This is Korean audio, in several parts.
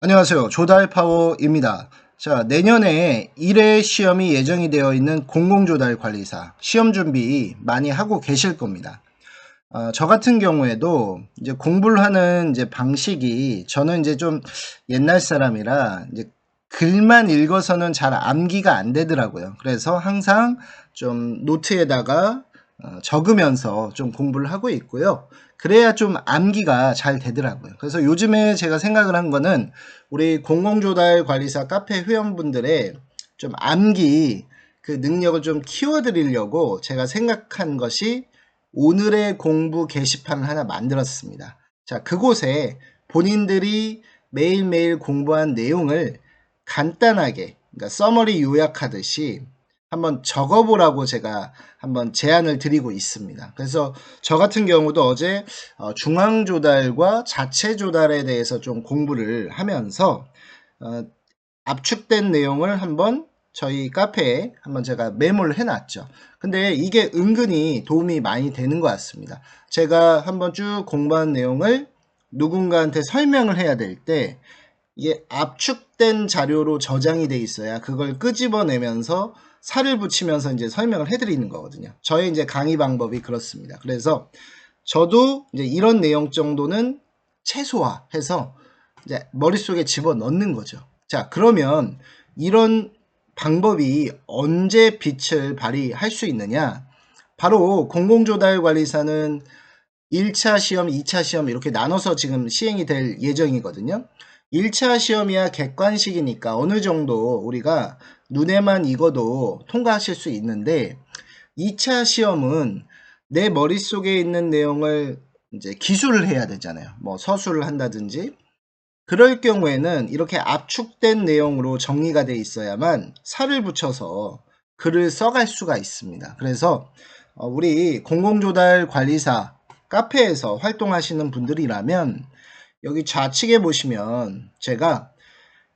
안녕하세요. 조달파워입니다. 자, 내년에 1회 시험이 예정이 되어 있는 공공조달관리사 시험 준비 많이 하고 계실 겁니다. 저 같은 경우에도 이제 공부를 하는 이제 방식이 저는 이제 좀 옛날 사람이라 이제 글만 읽어서는 잘 암기가 안 되더라고요. 그래서 항상 좀 노트에다가 적으면서 좀 공부를 하고 있고요. 그래야 좀 암기가 잘 되더라고요. 그래서 요즘에 제가 생각을 한 거는 우리 공공조달관리사 카페 회원분들의 좀 암기 그 능력을 좀 키워드리려고 제가 생각한 것이 오늘의 공부 게시판을 하나 만들었습니다. 자, 그곳에 본인들이 매일매일 공부한 내용을 간단하게, 그러니까 서머리 요약하듯이 한번 적어보라고 제가 한번 제안을 드리고 있습니다. 그래서 저 같은 경우도 어제 중앙조달과 자체조달에 대해서 좀 공부를 하면서 어, 압축된 내용을 한번 저희 카페에 한번 제가 메모를 해놨죠. 근데 이게 은근히 도움이 많이 되는 것 같습니다. 제가 한번 쭉 공부한 내용을 누군가한테 설명을 해야 될 때 이게 압축된 자료로 저장이 돼 있어야 그걸 끄집어내면서 살을 붙이면서 이제 설명을 해드리는 거거든요. 저의 이제 강의 방법이 그렇습니다. 그래서 저도 이제 이런 내용 정도는 최소화해서 이제 머릿속에 집어 넣는 거죠. 자, 그러면 이런 방법이 언제 빛을 발휘할 수 있느냐? 바로 공공조달관리사는 1차 시험, 2차 시험 이렇게 나눠서 지금 시행이 될 예정이거든요. 1차 시험이야 객관식이니까 어느 정도 우리가 눈에만 익어도 통과하실 수 있는데 2차 시험은 내 머릿속에 있는 내용을 이제 기술을 해야 되잖아요. 뭐 서술을 한다든지. 그럴 경우에는 이렇게 압축된 내용으로 정리가 돼 있어야만 살을 붙여서 글을 써갈 수가 있습니다. 그래서 우리 공공조달 관리사 카페에서 활동하시는 분들이라면 여기 좌측에 보시면 제가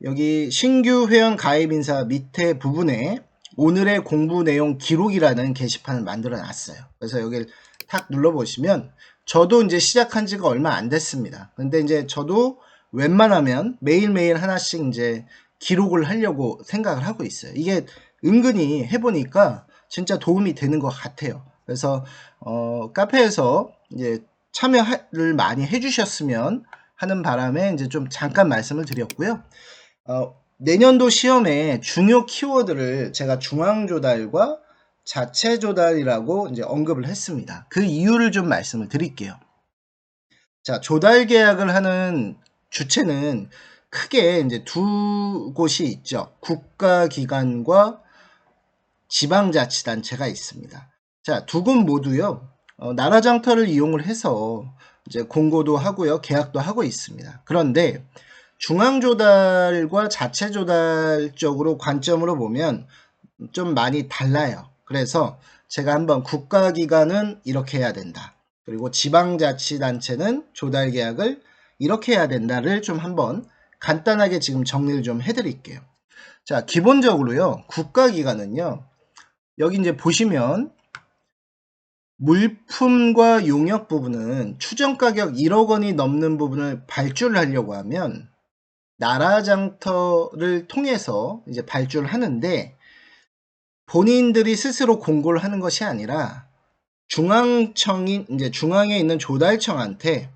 여기 신규 회원 가입 인사 밑에 부분에 오늘의 공부 내용 기록이라는 게시판을 만들어 놨어요. 그래서 여기를 탁 눌러 보시면 저도 이제 시작한 지가 얼마 안 됐습니다. 근데 이제 저도 웬만하면 매일매일 하나씩 이제 기록을 하려고 생각을 하고 있어요. 이게 은근히 해보니까 진짜 도움이 되는 것 같아요. 그래서 카페에서 이제 참여를 많이 해주셨으면 하는 바람에 이제 좀 잠깐 말씀을 드렸고요. 내년도 시험에 중요 키워드를 제가 중앙조달과 자체조달이라고 이제 언급을 했습니다. 그 이유를 좀 말씀을 드릴게요. 자, 조달 계약을 하는 주체는 크게 이제 두 곳이 있죠. 국가기관과 지방자치단체가 있습니다. 자, 두 곳 모두요. 나라 장터를 이용을 해서 이제 공고도 하고요. 계약도 하고 있습니다. 그런데 중앙조달과 자체조달 쪽으로 관점으로 보면 좀 많이 달라요. 그래서 제가 한번 국가기관은 이렇게 해야 된다. 그리고 지방자치단체는 조달 계약을 이렇게 해야 된다를 좀 한번 간단하게 지금 정리를 좀 해드릴게요. 자, 기본적으로요. 국가기관은요. 여기 이제 보시면 물품과 용역 부분은 추정가격 1억 원이 넘는 부분을 발주를 하려고 하면 나라장터를 통해서 이제 발주를 하는데 본인들이 스스로 공고를 하는 것이 아니라 중앙청인 이제 중앙에 있는 조달청한테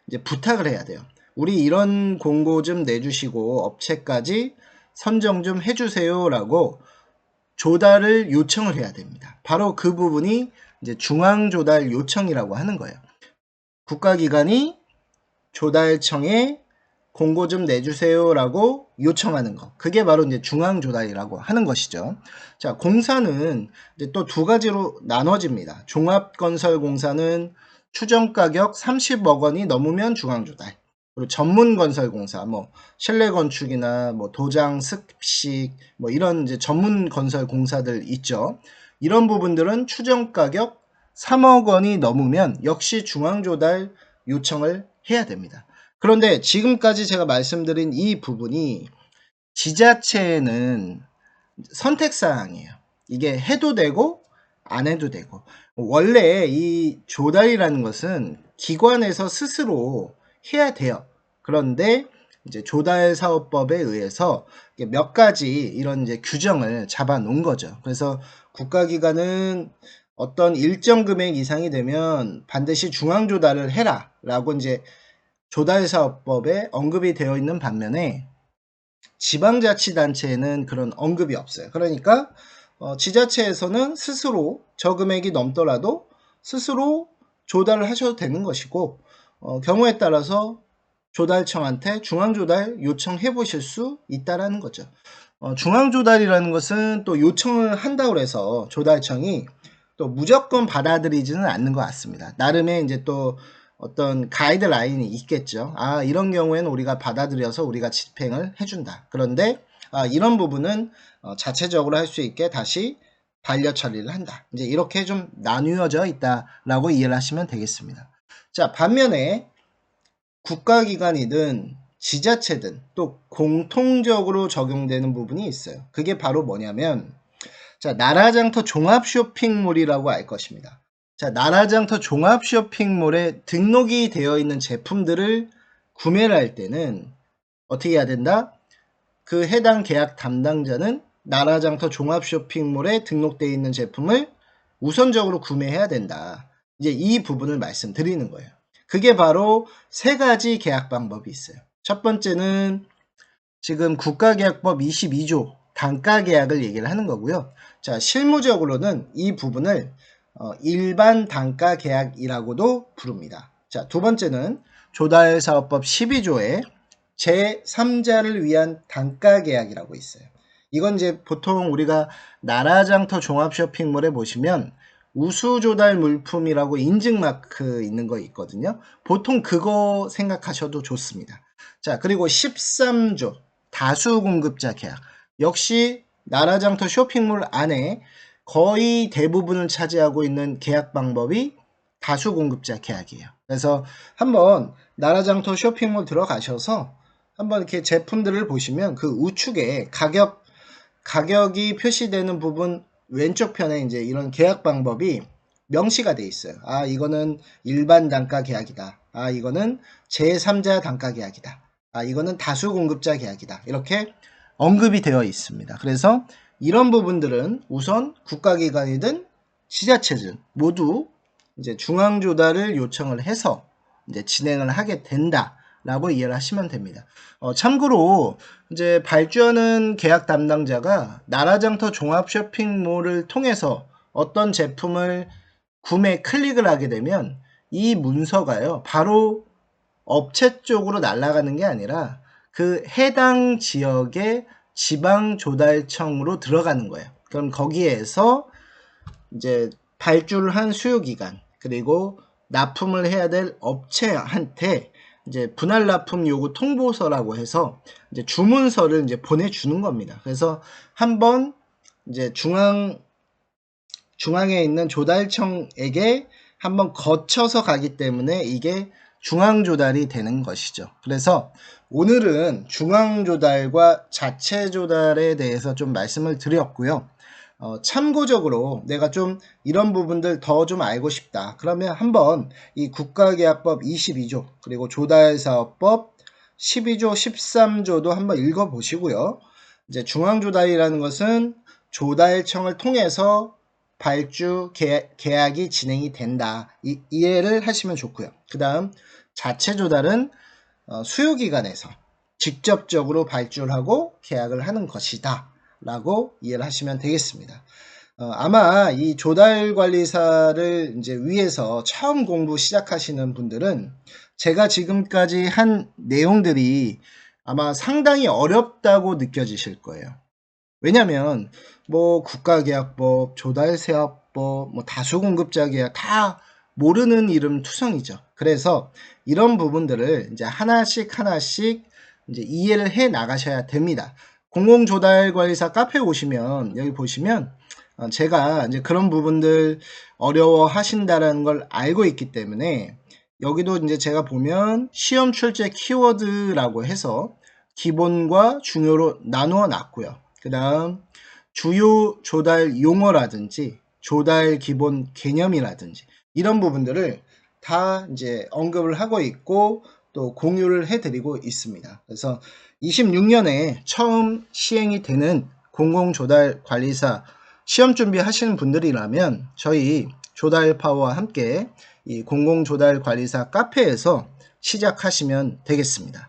이제 부탁을 해야 돼요. 우리 이런 공고 좀 내주시고 업체까지 선정 좀 해주세요라고 조달을 요청을 해야 됩니다. 바로 그 부분이 이제 중앙조달 요청이라고 하는 거예요. 국가기관이 조달청에 공고 좀 내주세요라고 요청하는 거. 그게 바로 이제 중앙조달이라고 하는 것이죠. 자, 공사는 이제 또 두 가지로 나눠집니다. 종합건설공사는 추정가격 30억 원이 넘으면 중앙조달. 그리고 전문건설공사, 뭐 실내건축이나 뭐 도장, 습식, 뭐 이런 이제 전문건설공사들 있죠. 이런 부분들은 추정가격 3억 원이 넘으면 역시 중앙조달 요청을 해야 됩니다. 그런데 지금까지 제가 말씀드린 이 부분이 지자체는 선택사항이에요. 이게 해도 되고 안 해도 되고 원래 이 조달이라는 것은 기관에서 스스로 해야 돼요. 그런데 이제 조달사업법에 의해서 몇 가지 이런 이제 규정을 잡아 놓은 거죠. 그래서 국가기관은 어떤 일정 금액 이상이 되면 반드시 중앙조달을 해라 라고 이제 조달사업법에 언급이 되어 있는 반면에 지방자치단체에는 그런 언급이 없어요. 그러니까 지자체에서는 스스로 저 금액이 넘더라도 스스로 조달을 하셔도 되는 것이고 경우에 따라서 조달청한테 중앙조달 요청해 보실 수 있다라는 거죠. 중앙조달이라는 것은 또 요청을 한다고 해서 조달청이 또 무조건 받아들이지는 않는 것 같습니다. 나름의 이제 또 어떤 가이드라인이 있겠죠. 이런 경우에는 우리가 받아들여서 우리가 집행을 해준다. 그런데 이런 부분은 자체적으로 할 수 있게 다시 반려 처리를 한다. 이제 이렇게 좀 나뉘어져 있다라고 이해를 하시면 되겠습니다. 자, 반면에 국가기관이든 지자체든 또 공통적으로 적용되는 부분이 있어요. 그게 바로 뭐냐면 자, 나라장터 종합쇼핑몰이라고 알 것입니다. 자, 나라장터 종합쇼핑몰에 등록이 되어 있는 제품들을 구매를 할 때는 어떻게 해야 된다? 그 해당 계약 담당자는 나라장터 종합쇼핑몰에 등록되어 있는 제품을 우선적으로 구매해야 된다. 이제 이 부분을 말씀드리는 거예요. 그게 바로 세 가지 계약 방법이 있어요. 첫 번째는 지금 국가계약법 22조 단가계약을 얘기를 하는 거고요. 자, 실무적으로는 이 부분을 일반 단가계약이라고도 부릅니다. 자, 두 번째는 조달사업법 12조에 제3자를 위한 단가계약이라고 있어요. 이건 이제 보통 우리가 나라장터 종합쇼핑몰에 보시면 우수조달 물품이라고 인증마크 있는 거 있거든요. 보통 그거 생각하셔도 좋습니다. 자, 그리고 13조 다수공급자 계약. 역시 나라장터 쇼핑몰 안에 거의 대부분을 차지하고 있는 계약 방법이 다수공급자 계약이에요. 그래서 한번 나라장터 쇼핑몰 들어가셔서 한번 이렇게 제품들을 보시면 그 우측에 가격이 표시되는 부분 왼쪽 편에 이제 이런 계약 방법이 명시가 돼 있어요. 이거는 일반 단가 계약이다. 이거는 제3자 단가 계약이다. 이거는 다수 공급자 계약이다. 이렇게 언급이 되어 있습니다. 그래서 이런 부분들은 우선 국가기관이든 지자체든 모두 이제 중앙 조달을 요청을 해서 이제 진행을 하게 된다라고 이해를 하시면 됩니다. 참고로 이제 발주하는 계약 담당자가 나라장터 종합 쇼핑몰을 통해서 어떤 제품을 구매 클릭을 하게 되면 이 문서가요 바로 업체 쪽으로 날아가는 게 아니라 그 해당 지역의 지방조달청으로 들어가는 거예요. 그럼 거기에서 이제 발주를 한 수요기관 그리고 납품을 해야 될 업체한테 이제 분할 납품 요구 통보서라고 해서 이제 주문서를 이제 보내주는 겁니다. 그래서 한번 이제 중앙에 있는 조달청에게 한번 거쳐서 가기 때문에 이게 중앙조달이 되는 것이죠. 그래서 오늘은 중앙조달과 자체조달에 대해서 좀 말씀을 드렸고요. 참고적으로 내가 좀 이런 부분들 더 좀 알고 싶다. 그러면 한번 이 국가계약법 22조 그리고 조달사업법 12조 13조도 한번 읽어보시고요. 이제 중앙조달이라는 것은 조달청을 통해서 발주 계약이 진행이 된다. 이해를 하시면 좋고요. 그 다음 자체조달은 수요기관에서 직접적으로 발주를 하고 계약을 하는 것이다. 라고 이해를 하시면 되겠습니다. 아마 이 조달관리사를 이제 위에서 처음 공부 시작하시는 분들은 제가 지금까지 한 내용들이 아마 상당히 어렵다고 느껴지실 거예요. 왜냐면 뭐 국가계약법, 조달세합법, 뭐 다수공급자 계약 다 모르는 이름 투성이죠. 그래서 이런 부분들을 이제 하나씩 이제 이해를 해 나가셔야 됩니다. 공공조달관리사 카페에 오시면 여기 보시면 제가 이제 그런 부분들 어려워 하신다라는 걸 알고 있기 때문에 여기도 이제 제가 보면 시험 출제 키워드라고 해서 기본과 중요로 나누어 놨고요. 그 다음 주요 조달 용어라든지 조달 기본 개념이라든지 이런 부분들을 다 이제 언급을 하고 있고 또 공유를 해드리고 있습니다. 그래서 26년에 처음 시행이 되는 공공조달관리사 시험 준비하시는 분들이라면 저희 조달파워와 함께 이 공공조달관리사 카페에서 시작하시면 되겠습니다.